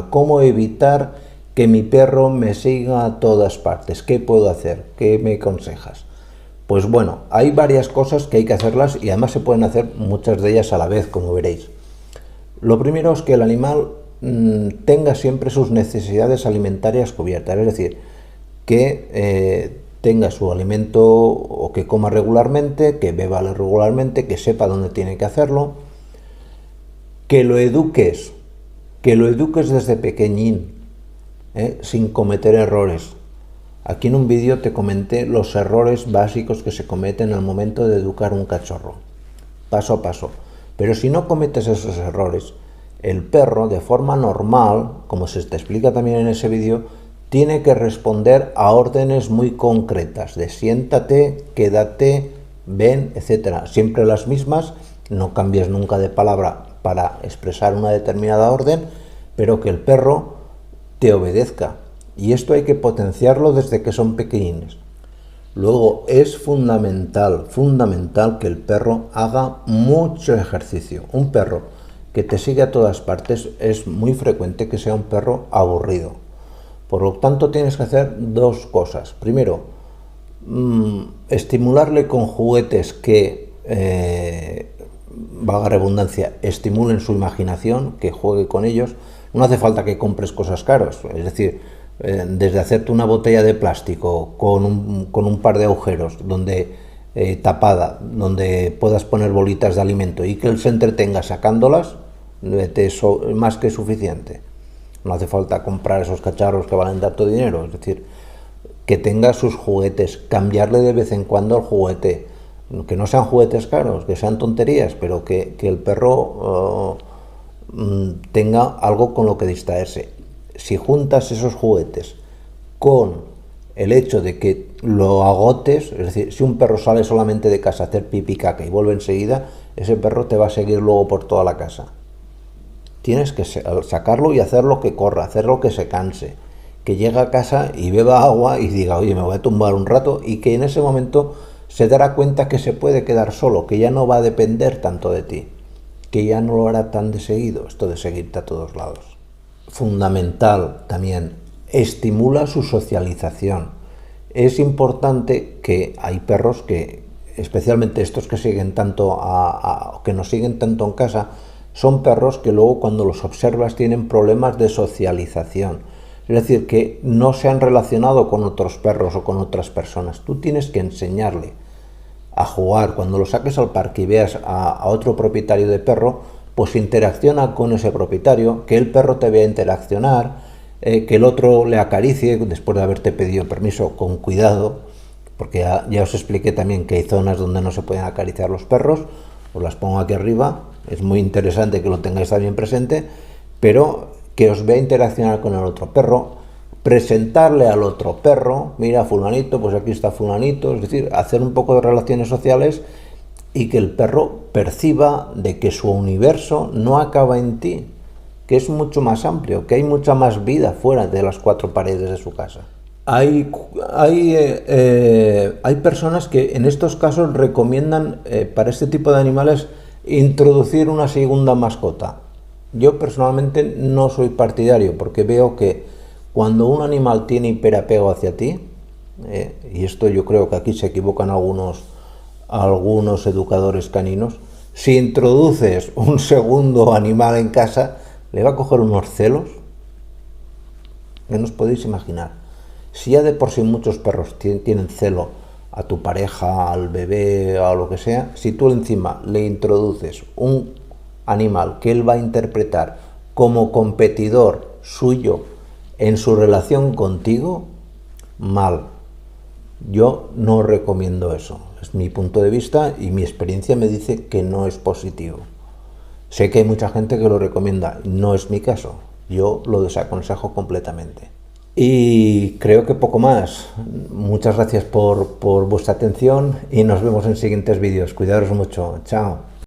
problema. ¿Cómo evitar que mi perro me siga a todas partes? ¿Qué puedo hacer? ¿Qué me aconsejas? Pues bueno, hay varias cosas que hay que hacerlas y además se pueden hacer muchas de ellas a la vez, como veréis. Lo primero es que el animal tenga siempre sus necesidades alimentarias cubiertas, es decir, que tenga su alimento o que coma regularmente, que beba regularmente, que sepa dónde tiene que hacerlo, que lo eduques desde pequeñín, sin cometer errores. Aquí en un vídeo te comenté los errores básicos que se cometen al momento de educar un cachorro, paso a paso. Pero si no cometes esos errores, el perro, de forma normal, como se te explica también en ese vídeo, tiene que responder a órdenes muy concretas, de siéntate, quédate, ven, etc. Siempre las mismas, no cambies nunca de palabra para expresar una determinada orden, pero que el perro te obedezca. Y esto hay que potenciarlo desde que son pequeñines. Luego es fundamental que el perro haga mucho ejercicio. Un perro que te sigue a todas partes es muy frecuente que sea un perro aburrido. Por lo tanto, tienes que hacer dos cosas. Primero, estimularle con juguetes que, valga redundancia, estimulen su imaginación, que juegue con ellos. No hace falta que compres cosas caras, es decir, desde hacerte una botella de plástico con un par de agujeros donde tapada, donde puedas poner bolitas de alimento y que él se entretenga sacándolas, eso es más que suficiente. No hace falta comprar esos cacharros que valen tanto dinero, es decir, que tenga sus juguetes, cambiarle de vez en cuando el juguete, que no sean juguetes caros, que sean tonterías, pero que el perro tenga algo con lo que distraerse. Si juntas esos juguetes con el hecho de que lo agotes, es decir, si un perro sale solamente de casa a hacer pipí caca y vuelve enseguida, ese perro te va a seguir luego por toda la casa. Tienes que sacarlo y hacerlo que corra, hacerlo que se canse, que llegue a casa y beba agua y diga, oye, me voy a tumbar un rato, y que en ese momento se dará cuenta que se puede quedar solo, que ya no va a depender tanto de ti, que ya no lo hará tan de seguido, esto de seguirte a todos lados. Fundamental también, estimula su socialización. Es importante que hay perros que, especialmente estos que siguen tanto que nos siguen tanto en casa, son perros que luego cuando los observas tienen problemas de socialización. Es decir, que no se han relacionado con otros perros o con otras personas. Tú tienes que enseñarle a jugar. Cuando lo saques al parque y veas a otro propietario de perro, pues interacciona con ese propietario, que el perro te vea interaccionar, que el otro le acaricie después de haberte pedido permiso, con cuidado, porque ya os expliqué también que hay zonas donde no se pueden acariciar los perros. Os las pongo aquí arriba, es muy interesante que lo tengáis también presente, pero que os vea interaccionar con el otro perro, presentarle al otro perro, mira fulanito, pues aquí está fulanito, es decir, hacer un poco de relaciones sociales y que el perro perciba de que su universo no acaba en ti, que es mucho más amplio, que hay mucha más vida fuera de las cuatro paredes de su casa. Hay personas que en estos casos recomiendan para este tipo de animales introducir una segunda mascota. Yo personalmente no soy partidario, porque veo que cuando un animal tiene hiperapego hacia ti, y esto yo creo que aquí se equivocan algunos educadores caninos, si introduces un segundo animal en casa, le va a coger unos celos que no os podéis imaginar. Si ya de por sí muchos perros tienen celo a tu pareja, al bebé, a lo que sea, si tú encima le introduces un animal que él va a interpretar como competidor suyo en su relación contigo, mal. Yo no recomiendo eso. Es mi punto de vista y mi experiencia me dice que no es positivo. Sé que hay mucha gente que lo recomienda, no es mi caso. Yo lo desaconsejo completamente. Y creo que poco más. Muchas gracias por vuestra atención y nos vemos en siguientes vídeos. Cuidaros mucho. Chao.